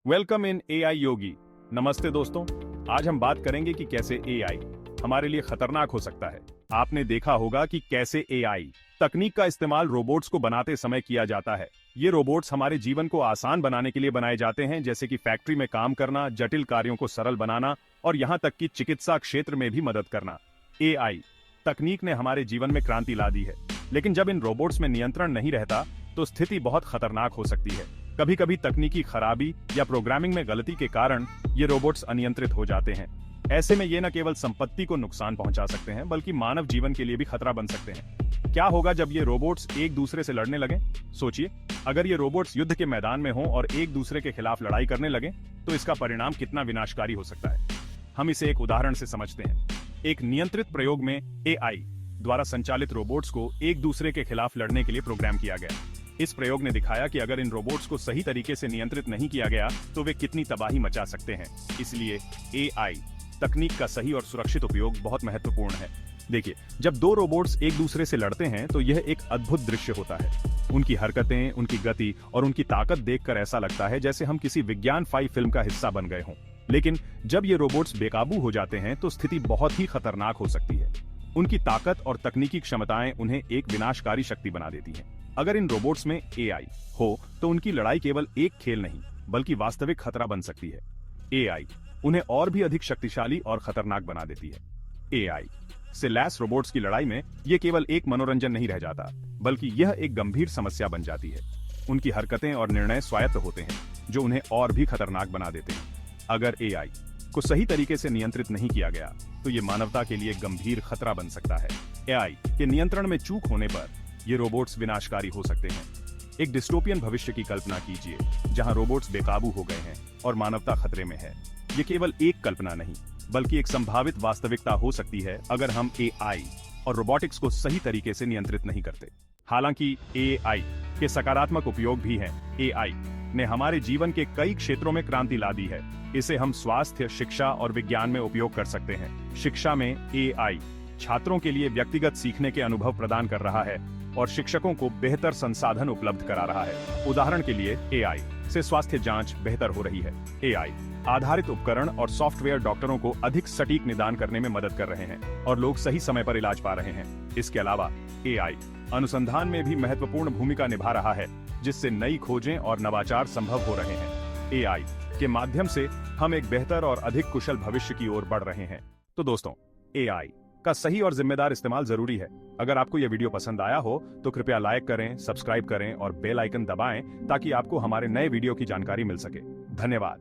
Welcome in AI योगी। नमस्ते दोस्तों, आज हम बात करेंगे कि कैसे एआई हमारे लिए खतरनाक हो सकता है। आपने देखा होगा कि कैसे एआई तकनीक का इस्तेमाल रोबोट्स को बनाते समय किया जाता है। ये रोबोट्स हमारे जीवन को आसान बनाने के लिए बनाए जाते हैं, जैसे कि फैक्ट्री में काम करना, जटिल कार्यों को सरल बनाना और यहाँ तक कि चिकित्सा क्षेत्र में भी मदद करना। एआई तकनीक ने हमारे जीवन में क्रांति ला दी है, लेकिन जब इन रोबोट्स में नियंत्रण नहीं रहता तो स्थिति बहुत खतरनाक हो सकती है। कभी कभी तकनीकी खराबी या प्रोग्रामिंग में गलती के कारण ये रोबोट्स अनियंत्रित हो जाते हैं। ऐसे में ये न केवल संपत्ति को नुकसान पहुंचा सकते हैं, बल्कि मानव जीवन के लिए भी खतरा बन सकते हैं। क्या होगा जब ये रोबोट्स एक दूसरे से लड़ने लगें? सोचिए, अगर ये रोबोट्स युद्ध के मैदान में हों और एक दूसरे के खिलाफ लड़ाई करने लगें, तो इसका परिणाम कितना विनाशकारी हो सकता है। हम इसे एक उदाहरण से समझते हैं। एक नियंत्रित प्रयोग में एआई द्वारा संचालित रोबोट्स को एक दूसरे के खिलाफ लड़ने के लिए प्रोग्राम किया गया। इस प्रयोग ने दिखाया कि अगर इन रोबोट्स को सही तरीके से नियंत्रित नहीं किया गया तो वे कितनी तबाही मचा सकते हैं। इसलिए एआई तकनीक का सही और सुरक्षित उपयोग बहुत महत्वपूर्ण है। देखिए, जब दो रोबोट्स एक दूसरे से लड़ते हैं तो यह एक अद्भुत दृश्य होता है। उनकी हरकतें, उनकी गति और उनकी ताकत देखकर ऐसा लगता है जैसे हम किसी विज्ञान फिल्म का हिस्सा बन गए हों। लेकिन जब ये रोबोट्स बेकाबू हो जाते हैं तो स्थिति बहुत ही खतरनाक हो सकती है। उनकी ताकत और तकनीकी क्षमताएं उन्हें एक विनाशकारी शक्ति बना देती हैं। अगर इन रोबोट्स में एआई हो तो उनकी लड़ाई केवल एक खेल नहीं, बल्कि वास्तविक खतरा बन सकती है। एआई उन्हें और भी अधिक शक्तिशाली और खतरनाक बना देती है। एआई से लैस रोबोट्स की लड़ाई में यह केवल एक मनोरंजन नहीं रह जाता, बल्कि यह एक गंभीर समस्या बन जाती है। उनकी हरकतें और निर्णय स्वायत्त होते हैं, जो उन्हें और भी खतरनाक बना देते हैं। अगर एआई को सही तरीके से नियंत्रित नहीं किया गया तो ये मानवता के लिए गंभीर खतरा बन सकता है। एआई के नियंत्रण में चूक होने पर ये रोबोट्स विनाशकारी हो सकते हैं। एक डिस्टोपियन भविष्य की कल्पना कीजिए, जहां रोबोट्स बेकाबू हो गए हैं और मानवता खतरे में है। ये केवल एक कल्पना नहीं, बल्कि एक संभावित वास्तविकता हो सकती है अगर हम एआई और रोबोटिक्स को सही तरीके से नियंत्रित नहीं करते। हालांकि एआई के सकारात्मक उपयोग भी हैं। एआई ने हमारे जीवन के कई क्षेत्रों में क्रांति ला दी है। इसे हम स्वास्थ्य, शिक्षा और विज्ञान में उपयोग कर सकते हैं। शिक्षा में एआई छात्रों के लिए व्यक्तिगत सीखने के अनुभव प्रदान कर रहा है और शिक्षकों को बेहतर संसाधन उपलब्ध करा रहा है। उदाहरण के लिए एआई से स्वास्थ्य जांच बेहतर हो रही है। एआई आधारित उपकरण और सॉफ्टवेयर डॉक्टरों को अधिक सटीक निदान करने में मदद कर रहे हैं और लोग सही समय पर इलाज पा रहे हैं। इसके अलावा एआई अनुसंधान में भी महत्वपूर्ण भूमिका निभा रहा है, जिससे नई खोजें और नवाचार संभव हो रहे हैं। एआई के माध्यम से हम एक बेहतर और अधिक कुशल भविष्य की ओर बढ़ रहे हैं। तो दोस्तों, एआई का सही और जिम्मेदार इस्तेमाल जरूरी है। अगर आपको यह वीडियो पसंद आया हो तो कृपया लाइक करें, सब्सक्राइब करें और बेल आइकन दबाएं ताकि आपको हमारे नए वीडियो की जानकारी मिल सके। धन्यवाद।